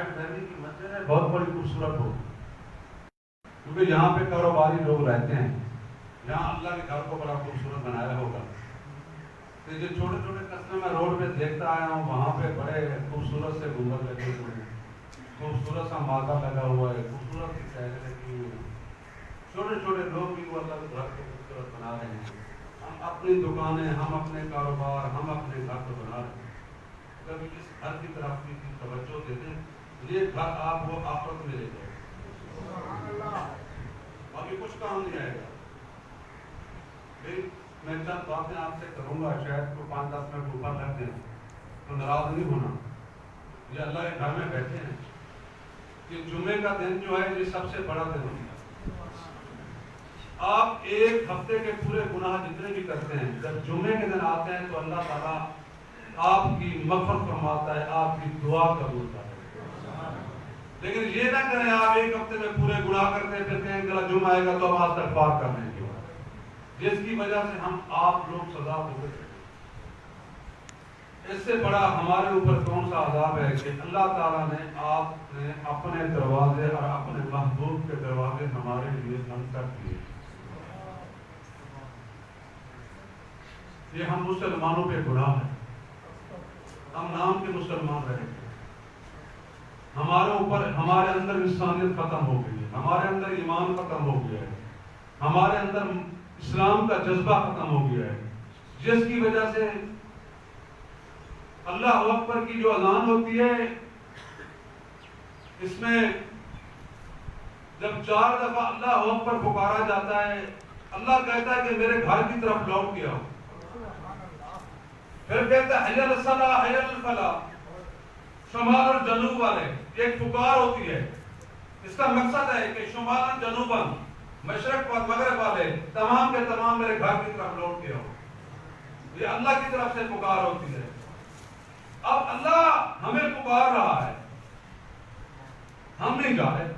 Joint family کی مسجد ہے بہت بڑی خوبصورت ہو، کیونکہ یہاں پہ کاروباری لوگ رہتے ہیں، یہاں اللہ کے گھر کو بڑا خوبصورت بنایا ہوگا. تو جو چھوٹے چھوٹے قصبے میں روڈ پہ دیکھتا آیا ہوں، وہاں پہ بڑے خوبصورت سے گنبد لگے ہوئے ہیں، خوبصورت سا مادہ لگا ہوا ہے، خوبصورت سی سہریں لگی ہوئی ہیں. چھوٹے چھوٹے لوگ بھی وہ اللہ کے گھر کو خوبصورت بنا رہے ہیں. ہم اپنی دکانیں، ہم اپنے کاروبار، ہم اپنے گھر کو بنا رہے ہیں. کبھی اس گھر کی طرف بھی توجہ دے دیں، یہ گھر آپ کو آخرت میں لے جائے گا، باقی کچھ کام نہیں آئے گا. میں چند باتیں آپ سے کروں گا، شاید کو 5-10 منٹ اوپر لگ دیں تو ناراض نہیں ہونا. یہ اللہ کے گھر میں بیٹھے ہیں. یہ جمعے کا دن جو ہے یہ سب سے بڑا دن ہوتا ہے. آپ ایک ہفتے کے پورے گناہ جتنے بھی کرتے ہیں، جب جمعے کے دن آتے ہیں تو اللہ تعالیٰ آپ کی مغفرت فرماتا ہے، آپ کی دعا قبول کرتا ہے. لیکن یہ نہ کریں آپ ایک ہفتے میں پورے گناہ کرتے پھر کہیں گے جمعہ آئے گا تو ہم استغفار کر لیں گے، جس کی وجہ سے ہم آپ لوگ سزا بھگت رہے ہیں. اس سے بڑا ہمارے اوپر کون سا عذاب ہے کہ اللہ تعالیٰ نے آپ نے اپنے دروازے اور اپنے محبوب کے دروازے ہمارے لیے بند کر دیے. یہ ہم مسلمانوں پہ گناہ ہے، ہم نام کے مسلمان رہے ہیں. ہمارے اوپر، ہمارے اندر انسانیت ختم ہو گئی ہے، ہمارے اندر ایمان ختم ہو گیا ہے، ہمارے اندر اسلام کا جذبہ ختم ہو گیا ہے، جس کی وجہ سے اللہ اکبر کی جو اذان ہوتی ہے اس میں جب 4 دفعہ اللہ اکبر پکارا جاتا ہے، اللہ کہتا ہے کہ میرے گھر کی طرف لوٹ کے آؤ. پھر کہتا ہے حی علی الصلاۃ حی علی الفلاح، شمال اور جنوب والے ایک پکار ہوتی ہے. اس کا مقصد ہے کہ شمال اور جنوب، مشرق اور مغرب والے تمام کے تمام میرے گھر کی طرف لوٹ کے آؤ. یہ اللہ کی طرف سے پکار ہوتی ہے. اب اللہ ہمیں پکار رہا ہے، ہم نہیں جا رہے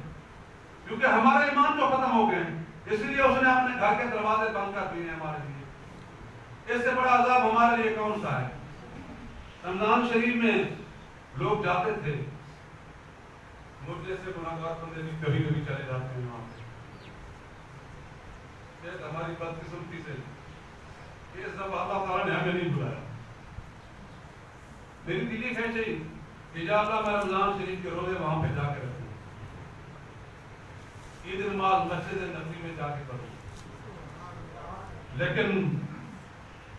کیونکہ ہمارے ایمان تو ختم ہو گئے ہیں، اس لیے اس نے اپنے گھر کے دروازے بند کر دیے ہمارے لیے. اس سے بڑا عذاب ہمارے لیے کون سا ہے؟ رمضان شریف میں لوگ جاتے تھے، مجھ جیسے گناہگار بندے بھی کبھی کبھی چلے جاتے ہیں وہاں پہ. ہماری بدقسمتی سے یہ سب اللہ تعالیٰ نے ہمیں نہیں بلایا. میری دلی خواہش کہ یا اللہ میں رمضان شریف کے روزے وہاں پہ جا کے رکھوں، عید نماز مسجد نبوی میں جا کے پڑھوں. لیکن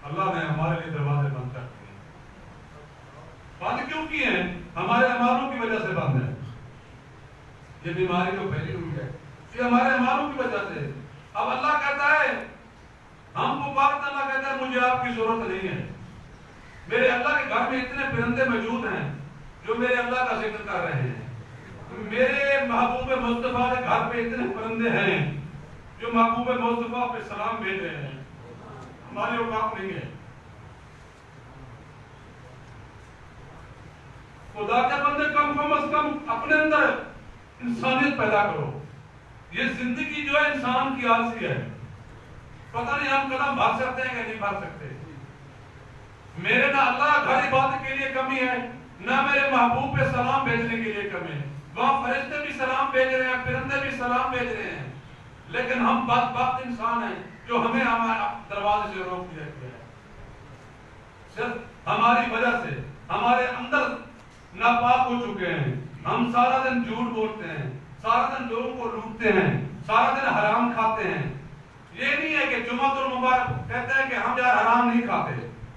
اللہ نے ہمارے لیے دروازے بند کر دیے. بند کیوں کیے ہیں؟ ہمارے اعمالوں کی وجہ سے بند ہے. یہ بیماری جو پھیلی ہوئی ہے یہ ہمارے اعمالوں کی وجہ سے. اب اللہ کہتا ہے، ہم پکارتے، اللہ کہتا ہے مجھے آپ کی ضرورت نہیں ہے. میرے اللہ کے گھر میں اتنے پرندے موجود ہیں جو میرے اللہ کا ذکر کر رہے ہیں. میرے محبوب مصطفیٰ کے گھر پہ اتنے پرندے ہیں جو محبوب مصطفیٰ پہ سلام بھیج رہے ہیں. ہماری اوقات نہیں ہے. خدا کے بندے کم از کم اپنے اندر انسانیت پیدا کرو. یہ زندگی جو ہے انسان کی عارضی ہے. پتہ نہیں ہم قدم بھر سکتے ہیں کہ نہیں بھر سکتے. میرے نہ اللہ گھر عبادت کے لیے کمی ہے، نہ میرے محبوب پہ سلام بھیجنے کے لیے کمی ہے. وہاں فرشتے بھی سلام بھیج رہے ہیں، پرندے بھی سلام بھیج رہے ہیں، لیکن ہم بدبخت انسان ہیں جو ہمیں ہمارے دروازے سے روک دیا گیا ہے. صرف ہماری وجہ سے ہمارے اندر ناپاک ہو چکے ہیں. ہم سارا دن جھوٹ بولتے ہیں، سارا دن لوگوں کو لوٹتے ہیں، سارا دن حرام کھاتے ہیں. یہ نہیں ہے کہ جمعۃ المبارک کہتے ہیں کہ ہم یار حرام نہیں کھاتے.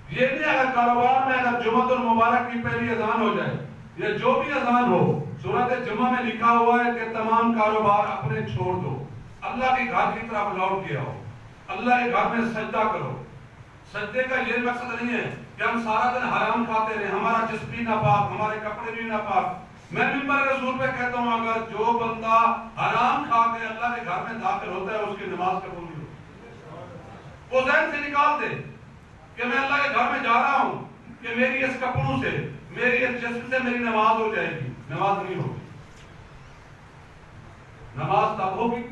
یہ نہیں اگر کاروبار میں اگر جمعۃ المبارک کی پہلی اذان ہو جائے یا جو بھی اذان ہو، سورۃ جمعہ میں لکھا ہوا ہے کہ تمام کاروبار اپنے چھوڑ دو، اللہ کے گھر کی طرف لوٹ کے آؤ، اللہ کے گھر میں سجدہ کرو. سجدے کا یہ مقصد نہیں ہے کہ ہم سارا دن حرام کھاتے رہیں، ہمارا جسم بھی ناپاک، ہمارے کپڑے بھی ناپاک. میں منبر رسول پہ کہتا ہوں اگر جو بندہ حرام کھا کے اللہ کے گھر میں داخل ہوتا ہے اس کی نماز قبول نہیں ہوتی. وہ ذہن سے نکال دے کہ میں اللہ کے گھر میں جا رہا ہوں کہ میری اس کپڑوں سے، میری اس جسم سے میری نماز ہو جائے گی. نماز نہیں ہوگی. نماز تب ہوگی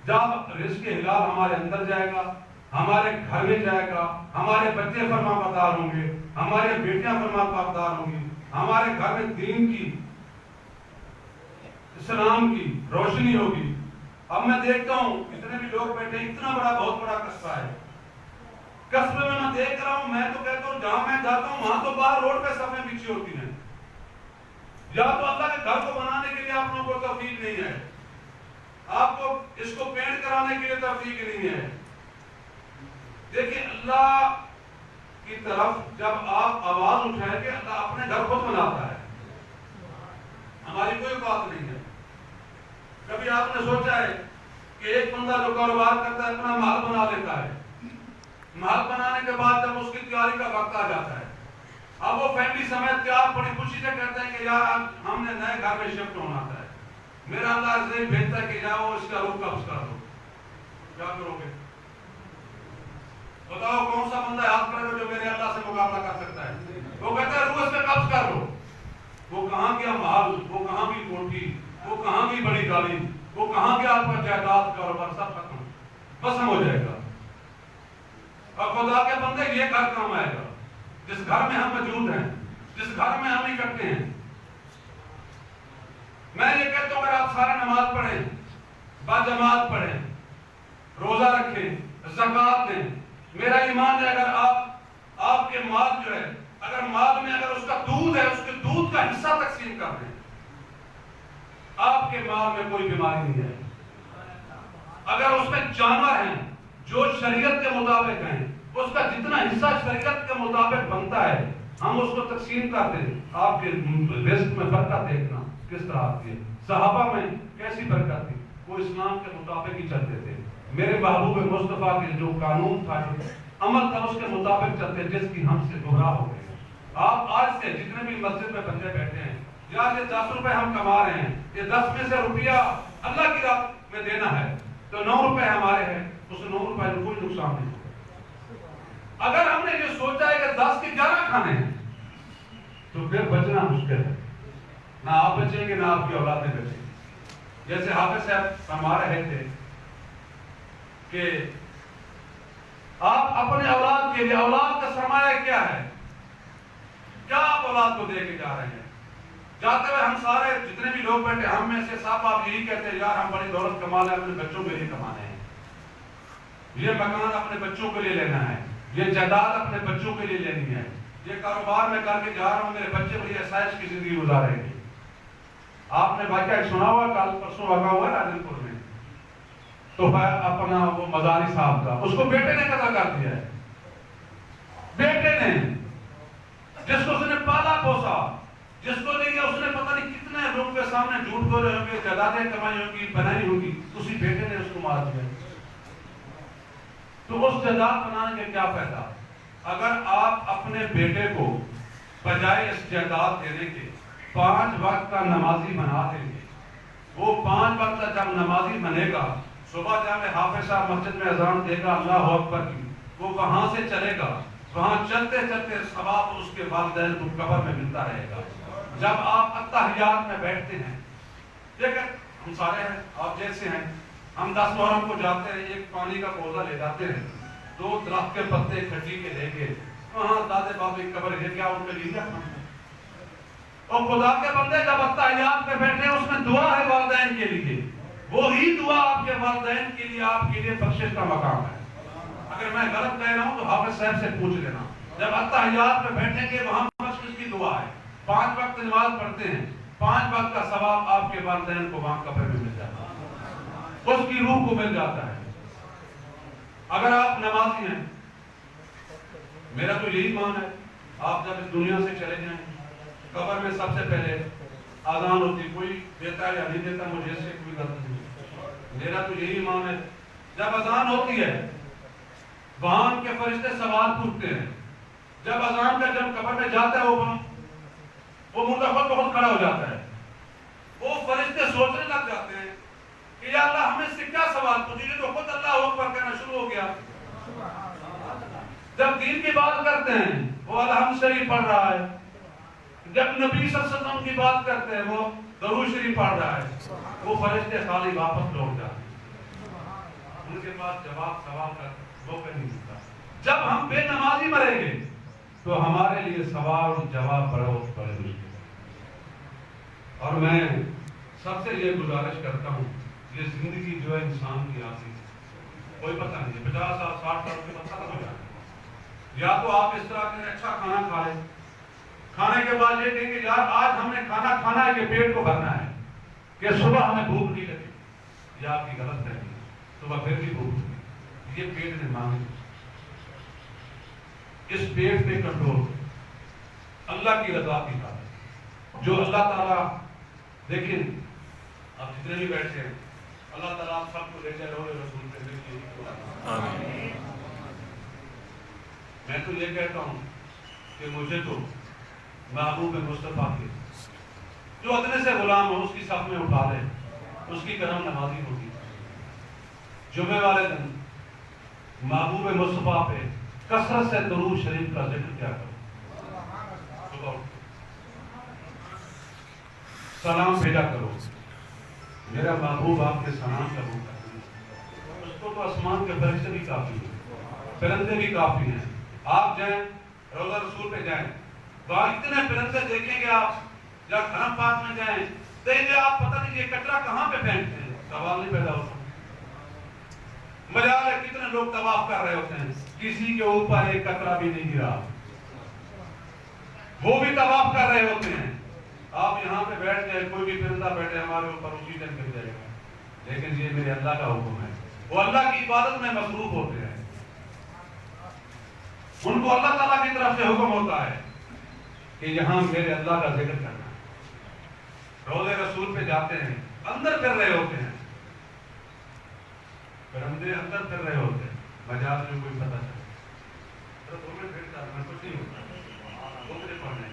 جب رزق حلال ہمارے اندر جائے گا، ہمارے گھر میں جائے گا، ہمارے بچے فرما بردار ہوں گے، ہماری بیٹیاں فرما بردار ہوں گی، ہمارے گھر میں دین کی اسلام کی روشنی ہوگی. اب میں دیکھتا ہوں اتنے بھی لوگ بیٹھے, اتنا بڑا بہت بڑا قصبہ ہے. قصبے میں دیکھ رہا ہوں, میں تو کہتا ہوں جہاں میں جاتا ہوں وہاں تو باہر روڈ پہ صفیں بچھی ہوتی ہیں. یا تو اللہ کے گھر کو بنانے کے لیے آپ لوگوں کو توفیق نہیں ہے, آپ کو اس کو پینٹ کرانے کے لیے توفیق نہیں ہے. دیکھیں اللہ کی طرف جب آپ آواز اٹھائیں کہ اللہ اپنے گھر خود بناتا ہے, ہماری کوئی بات نہیں ہے. کبھی آپ نے سوچا ہے کہ ایک بندہ جو کاروبار کرتا ہے اپنا محل بنا لیتا ہے, محل بنانے کے بعد جب اس کی تیاری کا وقت آ جاتا ہے, اب وہ فیملی سمیت تیار بڑی خوشی سے کہتے ہیں کہ یار ہم نے نئے گھر میں شفٹ ہونا ہے, میرا اللہ سے بھیجتا ہے کہ جاؤ اس کا روح قبض کر دو. کیا کرو گے بتاؤ؟ کون سا بندہ یاد کرے گا جو میرے اللہ سے مقابلہ کر سکتا ہے؟ وہ کہتا ہے روح اس پہ قبض کر لو. وہ کہاں گیا محل, وہ کہاں کی کوٹھی, وہ کہاں کی بڑی گاڑی, وہ کہاں گیا آپ کا جائیداد کاروبار, سب ختم, ختم ہو جائے گا. اور خدا کے بندے یہ گھر کام آئے گا جس گھر میں ہم موجود ہیں, جس گھر میں ہم اکٹھے ہیں. میں یہ کہتا ہوں اگر آپ سارے نماز پڑھیں, باجماعت پڑھیں, روزہ رکھیں, زکوٰۃ دیں, میرا ایمان ہے اگر آپ کے مال جو ہے, اگر مال میں اگر اس کا دودھ ہے, اس کے دودھ کا حصہ تقسیم کر دیں, آپ کے مال میں کوئی بیماری نہیں ہے. اگر اس میں جانور ہیں جو شریعت کے مطابق ہیں, اس کا جتنا حصہ شریعت کے مطابق بنتا ہے ہم اس کو تقسیم کر دیں, آپ کے رزق میں برکت دیکھنا کس طرح آتی ہے. صحابہ میں کیسی برکت تھی, وہ اسلام کے مطابق ہی چلتے تھے. میرے محبوب مصطفیٰ کے جو قانون تھا, جو عمل تھا, اس کے مطابق چلتے, جس کی ہم سے گمراہ ہو گئے. آپ آج سے جتنے بھی مسجد میں بندے بیٹھے ہیں, یا یہ 10 روپے ہم کما رہے ہیں, یہ 10 میں سے روپیہ اللہ کی راہ میں دینا ہے, تو 9 روپے ہمارے ہیں, اس 9 روپے میں کوئی نقصان نہیں ہوگا. اگر ہم نے یہ سوچا ہے کہ 10 کے 11 کھانے ہیں, تو پھر بچنا مشکل ہے. نہ آپ بچیں گے, نہ آپ کی اولادیں بچیں گی. جیسے حافظ صاحب فرما رہے تھے کہ آپ اپنے اولاد کے لیے, اولاد کا سرمایہ کیا ہے, کیا آپ اولاد کو دے کے جا رہے ہیں؟ جاتے ہوئے ہم سارے جتنے بھی لوگ بیٹھے, ہم میں سے صاحب آپ یہی کہتے ہیں یار ہم بڑی دولت کما لیں, اپنے بچوں کے لیے کمانے ہیں, یہ مکان اپنے بچوں کے لیے لینا ہے, یہ جائیداد اپنے بچوں کے لیے لینی ہے, یہ کاروبار میں کر کے جا رہا ہوں, میرے بچے بڑی آسائش کی زندگی گزاریں گے. آپ نے واقعہ سنا ہوا, کل پرسوں واقعہ ہوا راجن پور میں, تو اپنا وہ مزاری صاحب کا, اس کو بیٹے نے قضا کر دیا ہے. بیٹے نے, جس کو اس نے پالا پوسا, جس کو لے گیا اس نے پتہ نہیں کتنے لوگوں کے سامنے جھوٹ بولے ہوں گے, جائیدادیں کمائی ہوں گی, بنائی ہوگی, اسی بیٹے نے اس کو مار دیا. تو اس جائیداد بنانے کے کیا فائدہ؟ اگر آپ اپنے بیٹے کو بجائے اس جائیداد دینے کے 5 وقت کا نمازی بنا دیں گے, وہ 5 وقت کا جب نمازی بنے گا, صبح جا کے حافظ صاحب مسجد میں اذان دے گا اللہ اکبر کی, وہ وہاں سے چلے گا, وہاں چلتے چلتے ثواب اس کے والدین کو قبر میں ملتا رہے گا. جب آپ اتحیات میں بیٹھتے ہیں, دیکھیں ہم سارے ہیں, آپ جیسے ہیں, ہم 10 محرم کو جاتے ہیں, ایک پانی کا پودا لے جاتے ہیں, 2 درخت کے پتے کھٹی کے لے کے, وہاں دادے بابے کی قبر ہے, کیا ان کے لیے کیا؟ اور خدا کے بندے جب اتحیات میں بیٹھے, اس میں دعا ہے والدین کے لیے, وہی دعا آپ کے والدین کے لیے, آپ کے لیے بخشش کا مقام ہے. اگر میں غلط کہہ رہا ہوں تو حافظ صاحب سے پوچھ لینا. جب اتحیات میں بیٹھیں گے وہاں بخشش کی دعا ہے, 5 وقت نماز پڑھتے ہیں, 5 وقت کا ثواب آپ کے والدین کو وہاں قبر میں مل جاتا ہے, اس کی روح کو مل جاتا ہے. اگر آپ نمازی ہیں, میرا تو یہی مان ہے, آپ جب اس دنیا سے چلے جائیں, قبر میں سب سے پہلے آذان ہوتی, کوئی دیتا یا نہیں دیتا مجھے اس سے کوئی غلط نہیں, میرا تو یہی مان ہے, جب اذان ہوتی ہے وہاں کے فرشتے سوال پوچھتے ہیں. جب اذان کا جب قبر میں جاتا ہے وہ مردہ خود بخود کھڑا ہو جاتا ہے, وہ فرشتے سوچنے لگ جاتے ہیں کہ یا اللہ ہمیں سے کیا سوال پوچھیں گے, تو خود اللہ اکبر کہنا شروع ہو گیا. جب دین کی بات کرتے ہیں وہ الحمد شریف پڑھ رہا ہے, جب نبی صلی اللہ علیہ وسلم کی بات کرتے ہیں وہ درود شریف پڑھ رہا ہے, وہ فرشتے خالی واپس لوٹ جاتے ہیں, ان کے پاس جواب سوال کا موقع نہیں ملتا. جب ہم بے نمازی مریں گے تو ہمارے لیے سوال جواب بڑے مشکل. اور میں سب سے یہ گزارش کرتا ہوں، یہ زندگی جو ہے انسان کی آتی ہے، کوئی پتہ نہیں ہے، 50 سال 60 سال کے پتہ ہو جائے، یا تو آپ اس طرح کے اچھا کھانا کھا لیں، کھانے کے بعد یہ کہیں کہ یار آج ہم نے کھانا کھانا ہے کہ پیٹ کو بھرنا ہے، کہ صبح ہمیں بھوک نہیں لگی، یہ آپ کی غلط ہے، صبح پھر بھی بھوک لگی، یہ پیٹ نے مانگی، اس پیٹ پہ کنٹرول اللہ کی رضا کی بات ہے، جو اللہ تعالیٰ دیکھیں آپ جتنے بھی بیٹھے ہیں اللہ تعالیٰ آپ سب کو لے جائے روح رسول پہ دیکھیے۔ میں تو یہ کہتا ہوں کہ مجھے تو محبوب مصطفیٰ کے جو ادنے سے غلام ہو اس کی صف میں اٹھا لے، اس کی کرم نوازی ہوگی۔ جمعے والے دن محبوب مصطفیٰ پہ کثرت سے درود شریف کا ذکر کیا کرو، صبح سلام بھیجا کرو، میرا محبوب آپ کے سلام کا روح ہے، اس کو تو آسمان کے فرشتے بھی کافی ہیں، پرندے بھی کافی ہیں، آپ جائیں روضہ رسول پہ جائیں، وہاں اتنے پرندے دیکھیں گے، آپ جب حرم پاک میں جائیں دیکھیں گے، آپ پتہ نہیں یہ کچرا کہاں پہ پھینکتے ہیں، سوال نہیں پیدا ہوتا، مجال ہے کتنے لوگ طواف کر رہے ہوتے ہیں، کسی کے اوپر ایک قطرہ بھی نہیں گرا، وہ بھی طواف کر رہے ہوتے ہیں، آپ یہاں پہ بیٹھ جائے، کوئی بھی پرندہ بیٹھے ہمارے اوپر اسی دن گر جائے گا، لیکن یہ میرے اللہ کا حکم ہے، وہ اللہ کی عبادت میں مصروف ہوتے ہیں، ان کو اللہ تعالیٰ کی طرف سے حکم ہوتا ہے کہ یہاں میرے اللہ کا ذکر کرنا ہے، روضہ رسول پہ جاتے ہیں، اندر کر رہے ہوتے ہیں، پرندے اندر کر رہے ہوتے ہیں، مجاز میں کوئی پتہ چلے تو دو میں پھر میں کچھ نہیں ہوتا، دو میرے پڑھنے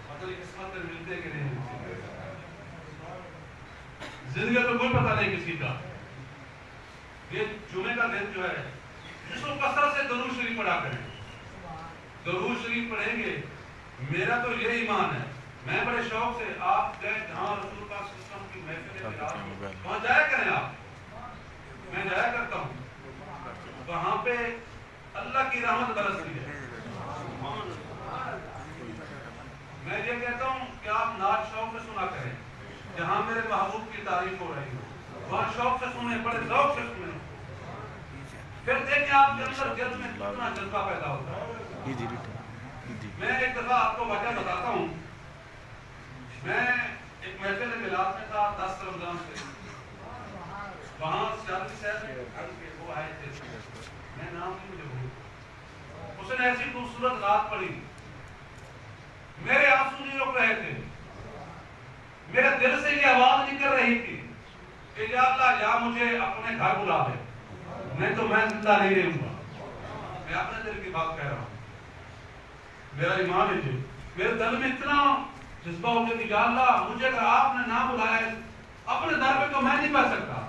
پتہ نہیں قسمت میں ملتے کہ نہیں ملتے، زندگی تو کوئی پتہ نہیں کسی کا۔ یہ جمعے کا دن جو ہے اس کو کثرت سے درود شریف پڑھا کریں، درود شریف پڑھیں گے، میرا تو یہ ایمان ہے، میں بڑے شوق سے آپ گئے جہاں رسول کا سسٹم کی محفل وہاں جایا کریں، آپ میں جایا کرتا ہوں، وہاں پہ اللہ کی رحمت برستی ہے، میں یہ کہتا ہوں کہ آپ نعت شوق سے سنا کریں، جہاں میرے محبوب کی تعریف ہو رہی ہو وہاں شوق سے سنیں، بڑے ذوق سے سنیں، پھر دیکھیں آپ کے اندر دل میں کتنا جذبہ پیدا ہوتا ہے۔ میں ایک دفعہ آپ کو وجہ بتاتا ہوں، میں ایک محفل میلاد میں تھا 10 رمضان سے، وہاں سیادی صاحب وہ آئے تھے، میں نام نہیں مجھے بھول، اس نے ایسی خوبصورت رات پڑھی، میرے آنسو نہیں رک رہے تھے، میرے دل سے یہ آواز نکل رہی تھی کہ یا اللہ یا مجھے اپنے گھر بلا دے، نہیں تو میں زندہ نہیں رہوں گا، میں اپنے دل کی بات کہہ رہا ہوں، میرا ایمان ہے جی، میرے دل میں اتنا جذبہ ہو گیا کہ یا اللہ مجھے اگر آپ نے نہ بلایا اپنے در پہ تو میں نہیں پڑھ سکتا،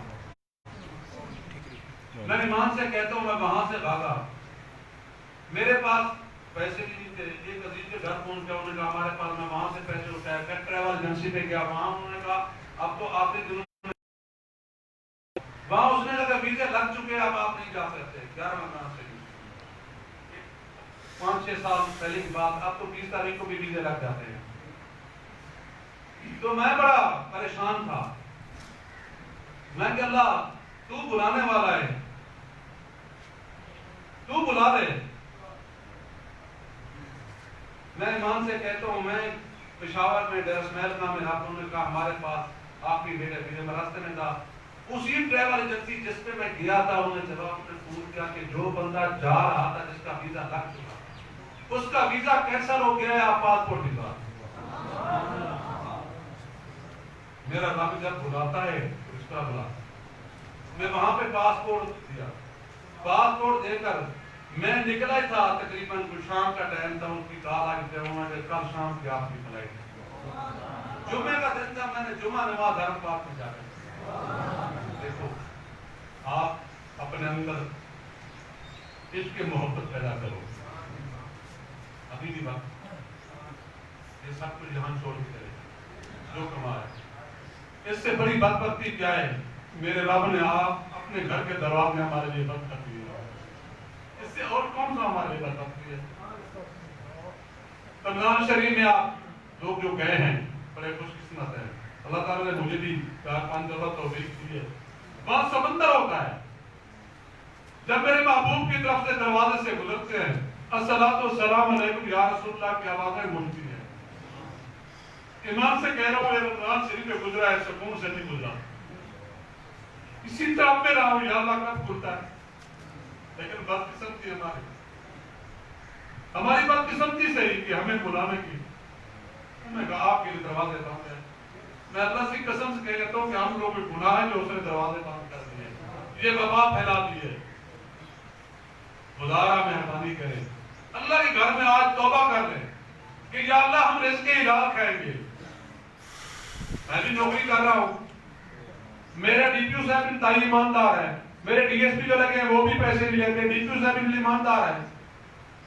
میں ایمان سے کہتا ہوں، میں وہاں سے بھاگا، میرے پاس پیسے نہیں تھے، ایک عزیز کے گھر پہنچ گیا، انہوں نے کہا ہمارے پاس، میں وہاں سے پیسے اٹھائے، میں ٹریول ایجنسی پہ گیا، وہاں انہوں نے کہا اب تو آخری دنوں وہاں اس نے کہا ویزے لگ چکے، اب آپ نہیں جا سکتے، 11 رمضان سے 5-6 سال پہلے کی بات، اب تو 20 تاریخ کو بھی ویزے لگ جاتے ہیں، تو میں بڑا پریشان تھا، میں کہ اللہ تو بلانے والا ہے، تو بلا دے، میں ایمان سے کہتا ہوں، میں پشاور میں ڈیرہ اسماعیل نام میں آپ نے کہا ہمارے پاس آخری ویزے میں راستے میں تھا، اسی ٹریول ایجنسی جس پہ میں گیا تھا انہوں نے جواب میں فون کیا کہ جو بندہ جا رہا تھا جس کا ویزا لگ چکا اس کا ویزا کینسل ہو گیا ہے، آپ پاسپورٹ دکھا، میرا رب جب بلاتا ہے اس کا بلاتا، میں وہاں پہ پاسپورٹ دیا، پاسپورٹ دے کر میں نکلا ہی تھا، تقریباً شام کا ٹائم تھا، ان کی کال آئی تھی، انہوں نے کل شام کی آپ کی فلائٹ، جمعے کا دن تھا، میں نے جمعہ نماز حرم پاک میں جا کر دیکھو، آپ اپنے اندر عشق محبت پیدا کرو، ابھی بھی وقت، یہ سب کچھ جہان چھوڑ کے کرے جو کما ہے، اس سے بڑی بدبختی کیا ہے، میرے رب نے آپ اپنے گھر کے دروازے میں ہمارے لیے بند کر دیے، اس سے اور کون سا ہمارے لیے بدبختی ہے؟ رمضان شریف میں آپ لوگ جو گئے ہیں بڑے خوش قسمت ہیں، اللہ تعالیٰ نے مجھے بھی 4-5 دفعہ توفیق دی ہے. بہت سمندر ہوتا ہے جب میرے محبوب کی طرف سے دروازے سے گزرتے ہیں الصلاۃ والسلام علیکم یا رسول اللہ کی آوازیں گونجتی ہیں. ایمان سے کہہ رہا ہوں رمضان شریف میں گزرا ہے, سکون سے نہیں گزرا. اسی طرح میں رہا ہوں یا اللہ کب کھلتا ہے. لیکن بدقسمتی ہماری بدقسمتی سے ہی کہ ہمیں بلانے کی. میں کہا آپ کے لیے دروازے بند ہیں. میں اللہ سے قسم سے کہہ لیتا ہوں کہ ہم لوگ گناہ ہیں جو اس نے دروازے بند کر دیے, یہ وبا پھیلا دی ہے. خدا مہربانی کرے, اللہ کے گھر میں آج توبہ کر لیں کہ یا اللہ ہم رزق حلال کھائیں گے. میں بھی نوکری کر رہا ہوں, میرے ڈی پی او صاحب انتہائی ایماندار ہے, میرے ڈی ایس پی جو لگے ہیں وہ بھی پیسے نہیں لیتے, ڈی پی او صاحب ایماندار ہے.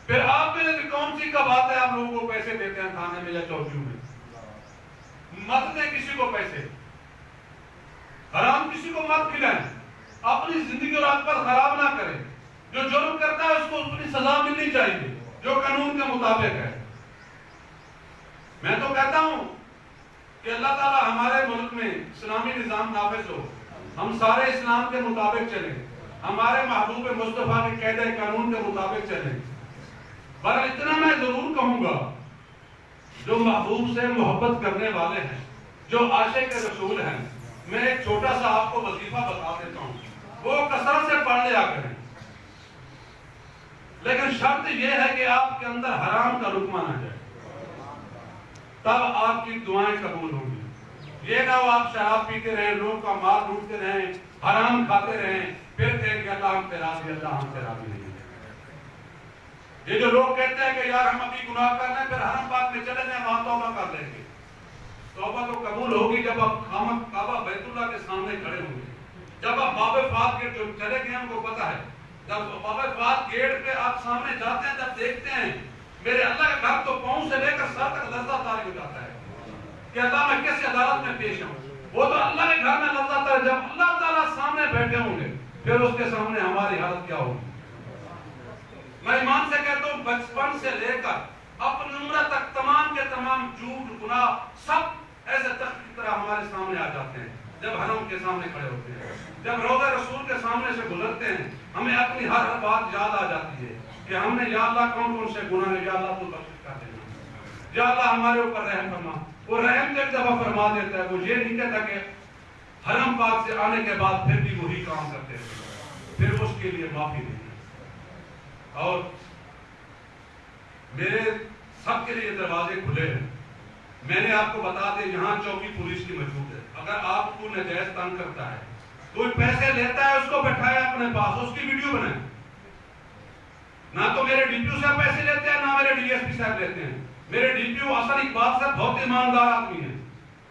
پھر آپ میں کون سی کا بات ہے آپ لوگوں کو پیسے دیتے ہیں کھانے میں یا چوکیوں میں؟ مت دیں کسی کو پیسے, حرام کسی کو مت کھلائیں, اپنی زندگی اور عاقبت خراب نہ کریں. جو جرم کرتا ہے اس کو اپنی سزا ملنی چاہیے جو قانون کے مطابق ہے. میں تو کہتا ہوں کہ اللہ تعالیٰ ہمارے ملک میں اسلامی نظام نافذ ہو, ہم سارے اسلام کے مطابق چلیں, ہمارے محبوب مصطفیٰ کے قاعدے قانون کے مطابق چلیں. پر اتنا میں ضرور کہوں گا, جو محبوب سے محبت کرنے والے ہیں, جو عاشق رسول ہیں, میں ایک چھوٹا سا آپ کو وظیفہ بتا دیتا ہوں, وہ کثرت سے پڑھ لیا کریں. لیکن شرط یہ ہے کہ آپ کے اندر حرام کا رکمہ نہ جائے, تب آپ کی دعائیں قبول ہوں گی. یہ نہ ہو آپ شراب پیتے رہیں, لوگوں کا مال لوٹتے رہیں, حرام کھاتے رہیں, پھر کہیں کہ اللہ ہم تیرا بھی, اللہ ہم تیرا بھی نہیں. یہ جو لوگ کہتے ہیں کہ یار ہم ابھی گناہ کر رہے ہیں, پھر حرم پاک میں چلے جائیں وہاں توبہ کر لیں گے. توبہ تو قبول ہوگی جب آپ کعبہ بیت اللہ کے سامنے کھڑے ہوں گے, جب آپ باب فات کے جو چلے گئے ہم کو پتا ہے, جب باب فات گیٹ پہ آپ سامنے جاتے ہیں, جب دیکھتے ہیں میرے اللہ کے گھر تو پاؤں سے لے کر سر تک لرزہ طاری ہو جاتا ہے کہ اللہ میں کیسے عدالت میں پیش ہوں. وہ تو اللہ کے گھر میں لرزہ طاری, جب اللہ تعالیٰ سامنے بیٹھے ہوں گے پھر اس کے سامنے ہماری حالت کیا ہوگی. میں ایمان سے کہتا ہوں بچپن سے لے کر اپنی عمر تک تمام کے تمام جھوٹ گناہ سب ایسے تخت کی طرح ہمارے سامنے آ جاتے ہیں جب حرم کے سامنے کھڑے ہوتے ہیں. جب روضہ رسول کے سامنے سے گزرتے ہیں ہمیں اپنی ہر بات یاد آ جاتی ہے کہ ہم نے یا اللہ کون کون سے گناہ ہیں, یا اللہ تو بخش کر دینا, یا اللہ ہمارے اوپر رحم فرما. وہ رحم ایک دفعہ فرما دیتا ہے, وہ یہ نہیں کہتا کہ حرم پاک سے آنے کے بعد پھر بھی وہی کام کرتے ہیں, پھر اس کے لیے معافی نہیں. اور میرے سب کے لیے دروازے کھلے ہیں. میں نے آپ کو بتا دیں یہاں چوکی پولیس کی موجود ہے. اگر آپ کو ناجائز تنگ کرتا ہے, کوئی پیسے لیتا ہے, اس کو بٹھائے اپنے پاس, اس کی ویڈیو بنائیں. نہ تو میرے ڈی پی او صاحب پیسے لیتے ہیں, نہ میرے ڈی ایس پی صاحب لیتے ہیں. میرے ڈی پی او حسن اقبال صاحب بہت ایماندار آدمی ہیں,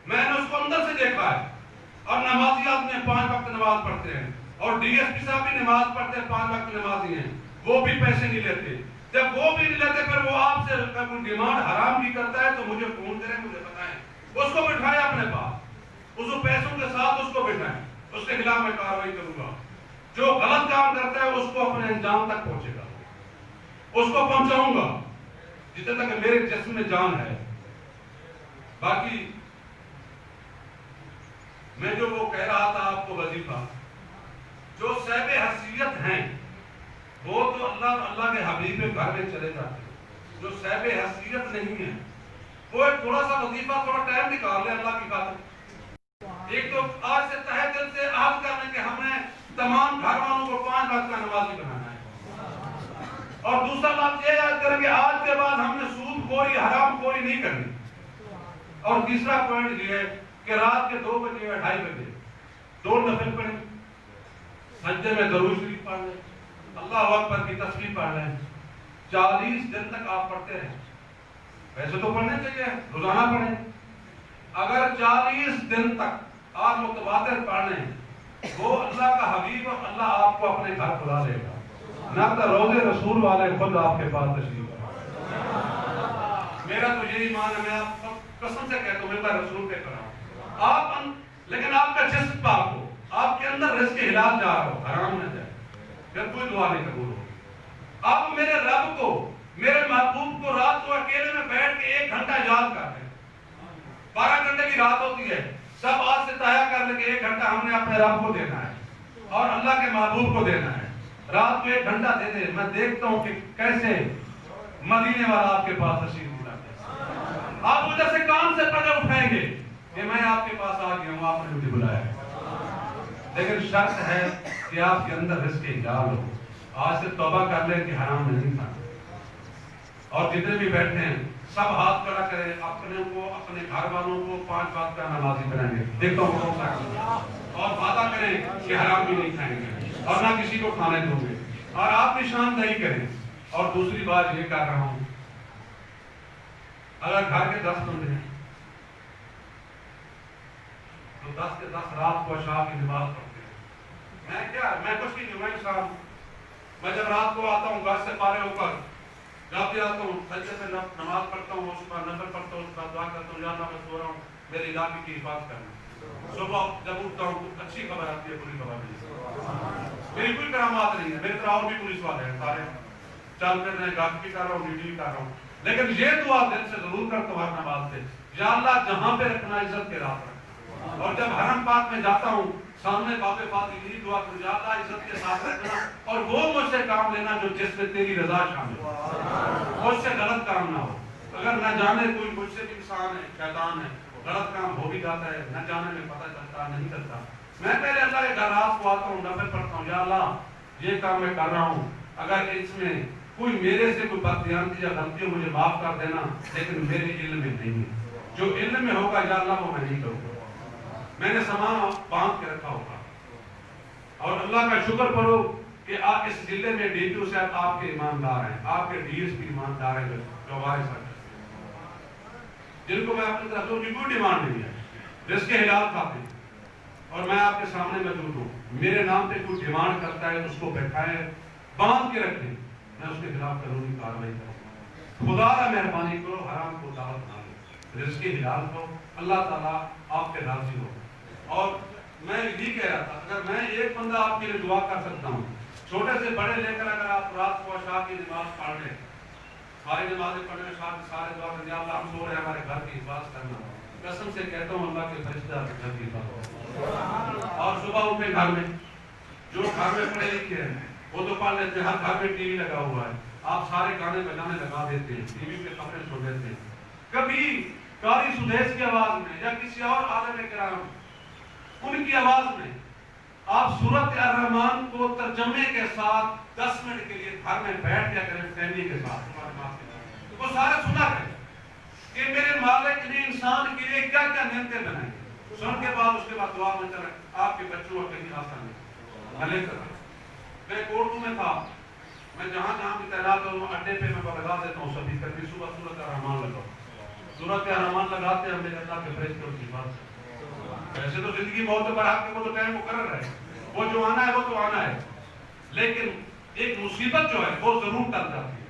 میں نے اس کو اندر سے دیکھا ہے, اور نمازی آدمی ہیں, 5 وقت نماز پڑھتے ہیں, اور ڈی ایس پی صاحب بھی نماز پڑھتے ہیں, 5 وقت نمازی ہیں, وہ بھی پیسے نہیں لیتے. جب وہ بھی نہیں لیتے پھر وہ آپ سے ڈیمانڈ حرام بھی کرتا ہے تو مجھے فون کریں, مجھے بتائیں, اس کو بٹھائے اپنے پاس, اس پیسوں کے ساتھ اس کو بٹھائیں, اس کے خلاف میں کارروائی کروں گا. جو غلط کام کرتا ہے اس کو اپنے انجام تک پہنچے گا, اس کو پہنچاؤں گا جتنے تک میرے جسم میں جان ہے. باقی میں جو وہ کہہ رہا تھا آپ کو وظیفہ, جو صاحب حیثیت ہیں وہ تو اللہ کے حبیب کے گھر میں چلے جاتے ہیں. جو صاحب حیثیت نہیں ہے وہ ایک تھوڑا سا وظیفہ, تھوڑا ٹائم نکال لے اللہ کی خاطر. ایک تو آج سے تہہ دل سے عہد کرنے کہ ہمیں تمام گھر والوں کو 5 وقت کا نمازی بنانا ہے, اور دوسرا بات یہ یاد کریں کہ آج کے بعد ہم نے سود خوری, حرام خوری نہیں کرنی. اور تیسرا پوائنٹ یہ ہے کہ رات کے 2 بجے یا 2:30 بجے 2 نفل پڑھیں, سجدے میں درود شریف پڑھ لیں, اللہ اکبر کی تسبیح پڑھ لیں. 40 دن تک آپ پڑھتے رہیں. ویسے تو پڑھنے چاہیے, روزانہ پڑھیں. اگر 40 دن تک آپ متواتر پڑھ لیں, وہ اللہ کا حبیب اور اللہ آپ کو اپنے گھر بلا لے گا. نہ تو روزے رسول والے خود آپ کے پاس تشریف لائیں. میرا تو یہی مان ہے, میں آپ قسم سے کہتا ہوں, میں رسول پہ کراؤں آپ, لیکن آپ کا جسم پاک ہو, آپ کے اندر رزق حلال جا رہا ہو, حرام نہ جائے, پھر کوئی دعا نہیں قبول ہوگی. آپ میرے رب کو, میرے محبوب کو رات کو اکیلے میں بیٹھ کے 1 گھنٹہ یاد کر رہے ہیں. 12 گھنٹے کی رات ہوتی ہے, سب آج سے طے کر لیں کہ 1 گھنٹہ ہم نے اپنے رب کو دینا ہے اور اللہ کے محبوب کو دینا ہے. رات کو 1 گھنٹہ دے دیں. میں دیکھتا ہوں کہ کیسے مدینے والا آپ کے پاس تشریف لاتے ہیں. آپ ادھر سے کان سے پکڑ اٹھائیں گے کہ میں آپ کے پاس آ گیا ہوں, آپ نے مجھے بلایا ہے. لیکن شرط ہے کہ آپ کے اندر رزق حلال ہو. آج سے توبہ کر لیں کہ حرام نہیں کھانا. اور جتنے بھی بیٹھے ہیں سب ہاتھ کھڑا کریں, اپنے کو اپنے گھر والوں کو 5 وقت کا نمازی بنائیں گے. دیکھتا ہوں کون سا, اور وعدہ کریں کہ حرام بھی نہیں کھائیں گے اور نہ کسی کو کھانے دوں گے, اور آپ نشاندہی کریں. اور دوسری بات یہ کر رہا ہوں, اگر گھر کے 10 بندے ہیں تو 10 کے 10 رات کو عشاء کی نماز پڑھتے ہیں. میں کچھ نہیں ہوں, میں انسان ہوں. میں جب رات کو آتا ہوں گھر سے فارغ ہو کر جب بھی آتا ہوں سجدے میں نماز پڑھتا ہوں, اس پر نفل پڑھتا ہوں, اس پر دعا کرتا ہوں, یا اللہ میں سو رہا ہوں, میرے علاقے کی حفاظت کرنا. صبح جب اٹھتا ہوں کچھ اچھی خبر آتی ہے, بری خبر نہیں. میری کوئی کرامات نہیں ہے, میرے طرح اور بھی پولیس والے ہیں سارے, چل پھر رہے ہیں, گاہک بھی کر رہا ہوں, ڈیوٹی بھی کر رہا ہوں. لیکن یہ دعا دل سے ضرور کرتا ہوں ہر نماز سے, یا اللہ جہاں پہ رکھنا عزت کے رات رکھنا. اور جب حرم پاک میں جاتا ہوں سامنے باب فاتح یہی دعا کروں, یا اللہ عزت کے ساتھ رکھنا اور وہ مجھ سے کام لینا جو جس میں تیری رضا شامل ہو, مجھ سے غلط کام نہ ہو. اگر نہ جانے کوئی مجھ سے بھی انسان ہے, شیطان ہے, غلط کام ہو بھی جاتا ہے, نہ جانے میں پتہ چلتا نہیں چلتا. میں پہلے اللہ کے گھر رات کو آتا ہوں, نفل پڑھتا ہوں, یا اللہ یہ کام میں کر رہا ہوں, اگر اس میں کوئی میرے سے کوئی بددیانتی یا غلطی ہو مجھے معاف کر دینا, لیکن میرے علم میں نہیں ہے. جو علم میں ہوگا یا اللہ وہ میں نہیں کروں گا. میں نے سامان باندھ کے رکھا ہوگا. اور اللہ کا شکر کرو کہ آپ اس ضلع میں ڈی پی او صاحب آپ کے ایماندار ہیں, آپ کے ڈی ایس پی ایماندار ہیں, جو ہمارے ساتھ جن کو میں اپنی طرف سے کوئی ڈیمانڈ نہیں ہے, رزق حلال کھاتے ہیں. اور میں آپ کے سامنے موجود ہوں, میرے نام پہ کوئی ڈیمانڈ کرتا ہے اس کو بیٹھائے باندھ کے رکھیں, میں اس کے خلاف قانونی کارروائی کروں. خدا را مہربانی کرو, حرام کو دعوت نہ دو, رزق حلال کو. اللہ تعالیٰ آپ کے راضی ہو. اور میں یہ کہہ رہا تھا, اگر میں ایک بندہ آپ کے لیے دعا کر سکتا ہوں, چھوٹے سے بڑے لے کر اگر آپ رات کو عشاء کی نماز پڑھ لیں, ساری نمازیں پڑھنے سارے دعا کریں, یا اللہ ہم سو رہے ہیں, ہمارے گھر کی حفاظت کرنا. قسم سے کہتا ہوں اللہ کے فرشتے آپ کے گھر کی حفاظت. اور صبح اٹھے گھر میں جو گھر میں پڑھے لکھے ہیں وہ تو پڑھ لیتے ہیں, ہر گھر میں ٹی وی لگا ہوا ہے, آپ سارے گانے بجانے لگا دیتے ہیں, ٹی وی پہ خبریں سن لیتے ہیں. کبھی قاری سدیس کی آواز میں یا کسی اور عالم کرام ان کی آواز میں آپ سورۃ الرحمن کو ترجمے کے ساتھ 10 منٹ کے لیے گھر میں بیٹھ جا کریں فیملی کے ساتھ, وہ سارے سنا کریں کہ میرے مالک نے انسان کے لیے کیا کیا نعمتیں بنائی. سن کے بعد اس کے بعد دعا میں چلیں, آپ کے بچوں اور کہیں راستہ نہیں. میں کوٹو میں تھا, میں جہاں جہاں بھی تعینات ہوں اڈے پہ میں لگا دیتا ہوں سبھی کبھی صبح سورۃ الرحمن لگاؤ, سورۃ الرحمن لگاتے ہیں میرے اللہ کے فرشتے کی بات. ویسے تو زندگی موت پر آپ کے وہ تو ٹائم مقرر ہے, وہ جو آنا ہے وہ تو آنا ہے, لیکن ایک مصیبت جو ہے وہ ضرور ٹل جاتی ہے.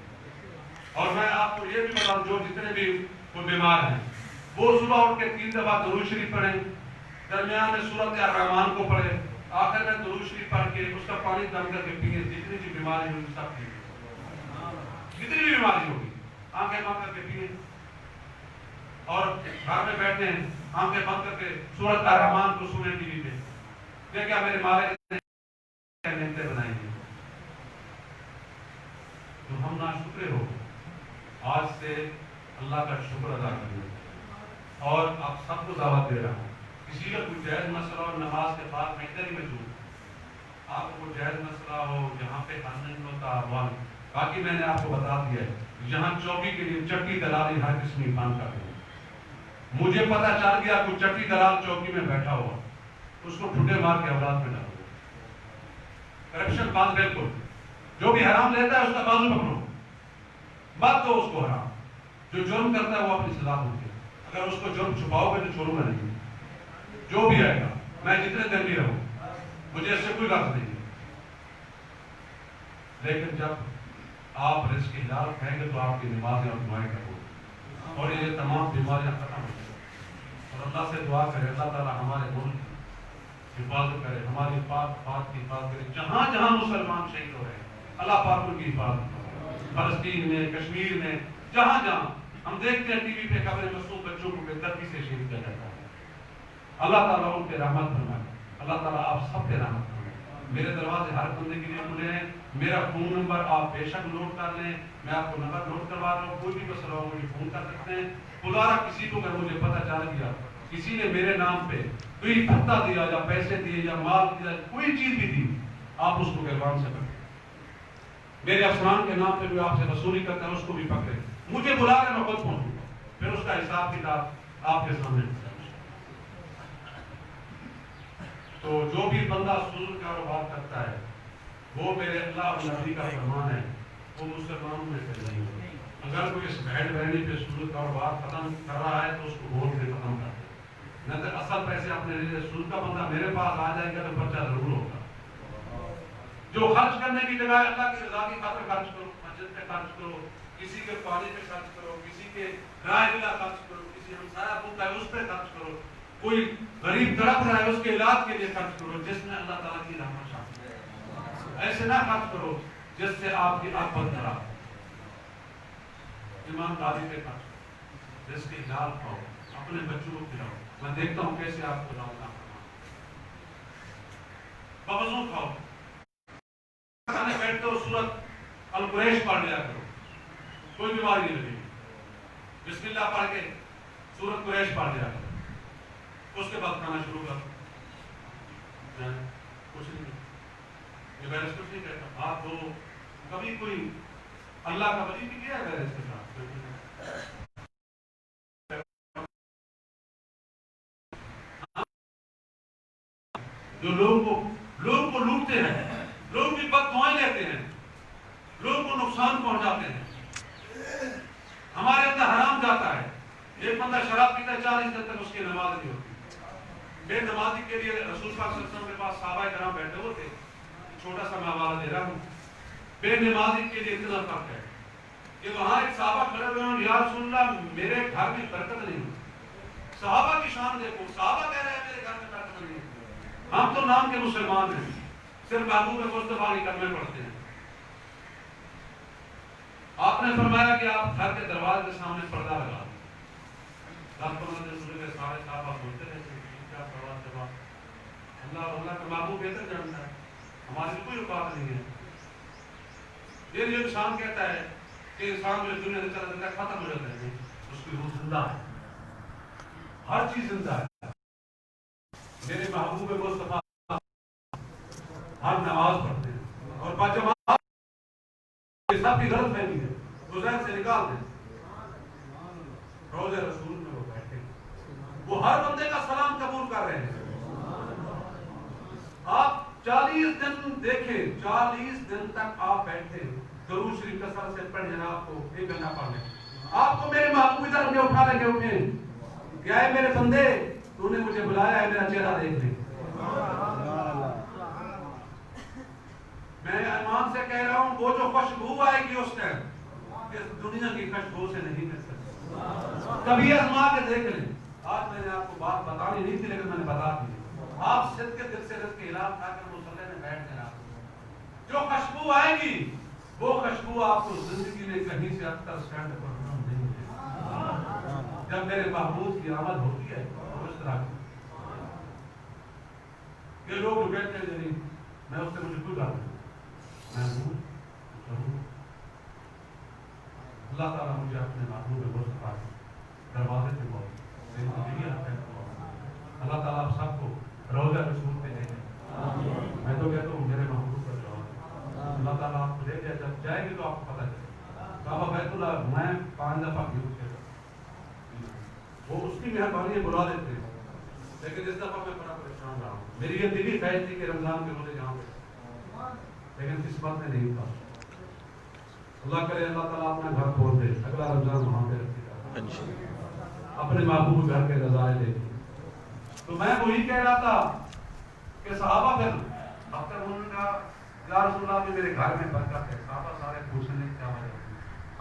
اور میں آپ کو یہ بھی بتا دوں, جو جتنے بھی کوئی بیمار ہیں وہ صبح اٹھ کے 3 دفعہ درود شریف پڑھیں, درمیان میں سورۃ الرحمن کو پڑھیں, آخر میں درود شریف پڑھ کے اس کا پانی دم کر کے پیئیں. جتنی بھی بیماری ہوگی سب ٹھیک ہے, جتنی بھی بیماری ہوگی آنکھیں بند کر کے پیئیں. اور گھر میں بیٹھے ہیں آنکھیں بند کر کے سورۃ الرحمن کو سنیں ٹی وی پہ, دیکھیں میرے مالک نے نعمتیں بنائی ہیں. تو ہم ناشکرے ہو, آج سے اللہ کا شکر ادا کریں. اور آپ سب کو دعوت دے رہا ہوں, کسی کا کوئی جائز مسئلہ اور نماز کے بعد میں ادھر ہی موجود, آپ کو کوئی جائز مسئلہ ہو جہاں پہ حل نہیں ہوتا احوال, باقی میں نے آپ کو بتا دیا ہے, یہاں چوکی کے لیے چٹی دلالی ہر قسم کی کام کر رہے ہیں. مجھے پتا چل گیا کوئی چٹی دلال چوکی میں بیٹھا ہوا, اس کو ٹھنڈے مار کے اولاد میں ڈالو. کرپشن بات بالکل, جو بھی حرام لیتا ہے اس کا بازو پکڑو, مت دو اس کو حرام. جو جرم کرتا ہے وہ اپنی سزا ہوتی ہے. اگر اس کو جرم چھپاؤ گے تو چھوڑوں گا نہیں, جو بھی آئے گا میں جتنے دن بھی رہوں, مجھے اس سے کوئی غرض نہیں. لیکن جب آپ رزق حلال کھائیں گے تو آپ کی نمازیں اور دعائیں کرو اور یہ تمام بیماریاں ختم ہو جائیں. اور اللہ سے دعا کرے اللہ تعالیٰ ہمارے ملک کی حفاظت کرے, ہماری بات کی حفاظت کرے. جہاں جہاں مسلمان شہید ہو رہے ہیں اللہ پاک ان کی حفاظت کرے, فلسطین میں, کشمیر میں, جہاں جہاں ہم دیکھتے ہیں ٹی وی پہ خبریں, مسعود بچوں کو بے دردی سے شہید کیا جاتا ہے. اللہ تعالیٰ ان کے رحمت فرمائے. اللہ تعالیٰ آپ سب کے رحمت فرمائے. میرے دروازے ہر بندے کے لیے کھلے ہیں. میرا فون نمبر آپ بے شک نوٹ کر لیں. میں آپ کو نمبر نوٹ کروا رہا ہوں. کوئی بھی مسئلہ ہو مجھے فون کر سکتے ہیں. خدا را کسی کو اگر مجھے پتہ چل گیا کسی نے میرے نام پہ کوئی پتہ دیا یا پیسے دیے یا مال دیا کوئی چیز بھی دی, آپ اس کو گربان سے پکڑیں. میرے افسران کے نام پہ بھی آپ سے وصولی کرتے ہیں, اس کو بھی پکڑیں. مجھے بلا رہے میں خود پہنچوں گا, پھر اس کا حساب کتاب آپ کے سامنے. تو جو بھی بندہ سود کاروبار کرتا ہے وہ میرے اللہ اور نبی کا فرمان ہے وہ مسلمانوں میں سے نہیں ہے. اگر کوئی اس بھیڑ بہنی پہ سود کاروبار ختم کر رہا ہے تو اس کو ووٹ سے ختم کر دے. نہ تو اصل پیسے اپنے لیے, سود کا بندہ میرے پاس آ جائے گا تو پرچہ ضرور ہوگا. جو خرچ کرنے کی جگہ اللہ کی رضا کی خاطر خرچ کرو, مسجد پہ خرچ کرو, کسی کے پانی پہ خرچ کرو, کسی کے رائے ملا خرچ کرو, کسی ہمسایہ بھوکا ہے اس پہ خرچ کرو, کوئی غریب تڑپ رہا ہے اس کے علاج کے لیے خرچ کرو جس میں اللہ تعالیٰ کی رحمت شامل ہے. ایسے نہ خرچ کرو جس سے آپ کی آفت خراب. ایمانداری پہ خرچ کرو, جس کے علاج کھاؤ, اپنے بچوں کو کھلاؤ. میں دیکھتا ہوں کیسے آپ کو لاؤں بوضو کھاؤ. کھانے بیٹھتے ہو سورت القریش پڑھ لیا کرو, کوئی بیماری نہیں لگے. بسم اللہ پڑھ کے سورت قریش پڑھ لیا کرو, اس کے بعد کھانا شروع کرو. کچھ نہیں, یہ وائرس کچھ نہیں کہتا. آپ دو کبھی کوئی اللہ کا ولی بھی کیا ہے وائرس کے ساتھ. جو لوگوں کو لوٹتے ہیں, لوگ بھی بد دعائیں لیتے ہیں, لوگوں کو نقصان پہنچاتے ہیں. ہمارے اندر حرام جاتا ہے. ایک بندہ شراب پیتا ہے 40 دن تک اس کی نماز نہیں ہوتی. بے نمازی کے لیے رسول پاک صلی اللہ علیہ وسلم کے پاس صحابہ کرام بیٹھے ہوتے. چھوٹا سا میں حوالہ دے رہا ہوں. بے نمازی کے لیے اتنا فرق ہے کہ وہاں ایک صحابہ کھڑے ہوئے ہیں, یا رسول اللہ میرے گھر میں برکت نہیں ہوتی. صحابہ کی شان دیکھو, صحابہ کہہ رہے ہیں میرے گھر میں برکت نہیں ہوتی. ہم تو نام کے مسلمان ہیں, صرف محبوب مصطفیٰ کی کلمے پڑھتے ہیں. آپ نے فرمایا کہ آپ گھر کے دروازے کے سامنے پردہ لگا دیں. 10-15 دن گزرے, سارے صحابہ بولتے رہتے ہیں کیا سوال جواب. اللہ کا محبوب بہتر جانتا ہے, ہماری کوئی بات نہیں ہے. یہ انسان کہتا ہے کہ انسان جو دنیا سے چلا جاتا ہے ختم ہو جاتا ہے, اس کی روح زندہ ہے, ہر چیز زندہ ہے. میرے محبوب مصطفیٰ ہر نماز پڑھتے ہیں اور باجماعت. یہ سب کی غلط فہمی ہے, تو ذہن سے نکال دیں. روضہ رسول میں وہ بیٹھے, وہ ہر بندے کا سلام قبول کر رہے ہیں. آپ 40 دن دیکھیں, 40 دن تک آپ بیٹھے, درود شریف کا سر سے پڑھ لینا, آپ کو ایک گھنٹہ پڑھ لیں. آپ کو میرے محبوب کی طرف اٹھا لیں گے, اٹھیں کیا ہے میرے بندے, تو نے مجھے بلایا ہے, میرا چہرہ دیکھ لیں. میں ایمان سے کہہ رہا ہوں, وہ جو خوشبو آئے گی اس ٹائم, اس دنیا کی خوشبو سے نہیں مل سکتی. کبھی آزما کے دیکھ لیں. آج میں نے آپ کو بات بتانی نہیں تھی لیکن میں نے بتا دی. آپ صدق کے دل سے رزق کے اعلان کھا کر مصلی میں بیٹھ جائیں. جو خوشبو آئے گی وہ خوشبو آپ کو زندگی میں کہیں سے اب تک سٹینڈ کرنا نہیں ملے. جب میرے محبوب کی آمد ہوتی ہے تو اس طرح یہ لوگ جو کہتے ہیں نہیں میں اس سے مجھے کوئی بات نہیں, میں ہوں اللہ تعالیٰ مجھے اپنے محبوب مصطفیٰ دروازے پہ بہت اللہ تعالیٰ آپ سب کو روضہ رسول پہ لے جائے. میں تو کہتا ہوں میرے محبوب کا جواب اللہ تعالیٰ آپ کو لے جائے. جب جائیں گے تو آپ کو پتہ چلے. کعبہ بیت اللہ میں 5 دفعہ گیا, وہ اس کی مہربانی بلا دیتے ہیں, لیکن اس دفعہ میں بڑا پریشان رہا ہوں. میری یہ دلی خواہش تھی کہ رمضان کے روزے جاؤں گے, لیکن قسمت میں نہیں تھا. اللہ کرے اللہ تعالیٰ اپنا گھر کھول دے, اگلا رمضان وہاں پہ رکھے گا, اپنے محبوب گھر کے نظارے دے. تو میں وہی کہہ رہا تھا کہ صحابہ پھر اب تک انہوں نے کہا یا رسول اللہ میرے گھر میں برکت ہے. صحابہ سارے پوچھنے کیا وجہ.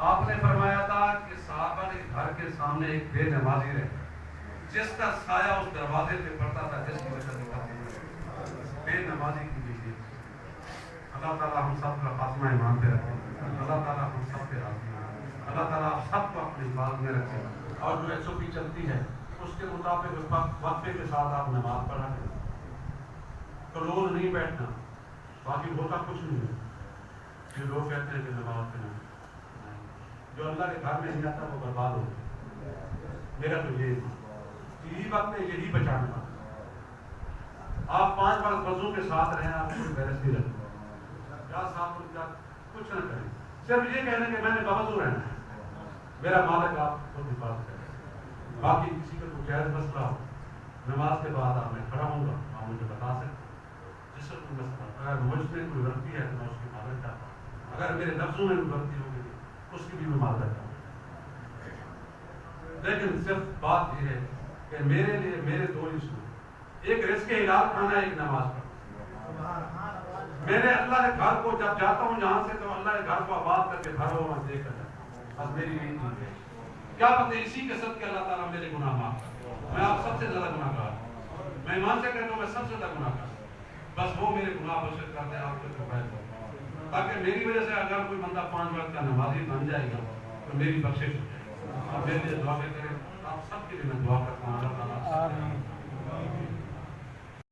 آپ نے فرمایا تھا کہ صحابہ کے گھر کے سامنے ایک بے نمازی رہتا, جس کا سایہ اس دروازے پہ پڑتا تھا, جس کی وجہ سے بے نمازی کی بھی. اللہ تعالیٰ ہم سب کا خاتمہ ایمان پہ رکھے. اللہ تعالیٰ ہم سب پہ راضی ہے. اللہ تعالیٰ آپ سب کو اپنے بات میں رکھے, اور جو ایس او پی چلتی ہے اس کے مطابق وقفے کے ساتھ آپ نماز پڑھا کریں، کلوز نہیں بیٹھنا، باقی ہوتا کچھ نہیں ہے. یہ لوگ کہتے ہیں کہ نماز پڑھنا، جو اللہ کے گھر میں نہیں آتا وہ برباد ہو گیا. میرا تو یہی وقت ہے، یہی بچانے والا. آپ 5 وقت وضو کے ساتھ رہیں، آپ کوئی بحث نہیں رکھتے، کیا صاحب کچھ نہ کریں، صرف یہ کہنا کہ میں نے بوضو رہنا ہے، میرا مالک آپ کو حفاظت کرے. باقی کسی کا کوئی جائز مسئلہ ہو نماز کے بعد آپ میں کھڑا ہوں گا، آپ مجھے بتا سکتے جس سے کوئی مسئلہ. اگر مجھ میں کوئی غلطی ہے تو میں اس کی معذرت چاہتا ہوں، اگر میرے لفظوں میں کوئی غلطی ہوگی اس کی بھی میں معذرت چاہتا ہوں. لیکن صرف بات یہ ہے کہ میرے لیے میرے 2 ایشو، ایک رزق حلال کھانا، ایک نماز پڑھنا. میں نے اللہ کے گھر کو جب جاتا ہوں یہاں سے تو اللہ کے گھر کو آباد کر کے بھرا ہوا دیکھ کر جاتا ہوں. بس میری یہی چیز ہے. کیا پتہ اسی کے صدقے اللہ تعالیٰ میرے گناہ معاف کرے. میں آپ سب سے زیادہ گناہ گار ہوں، میں ایمان سے کہتا ہوں میں سب سے زیادہ گناہ گار ہوں. بس وہ میرے گناہ بخش کرتے ہیں آپ کے فضائل کو، تاکہ میری وجہ سے اگر کوئی بندہ 5 وقت کا نمازی بن جائے گا تو میری بخشش ہو جائے گی. آپ میرے لیے دعا کریں، آپ سب کے لیے میں دعا کرتا ہوں. اللہ تعالیٰ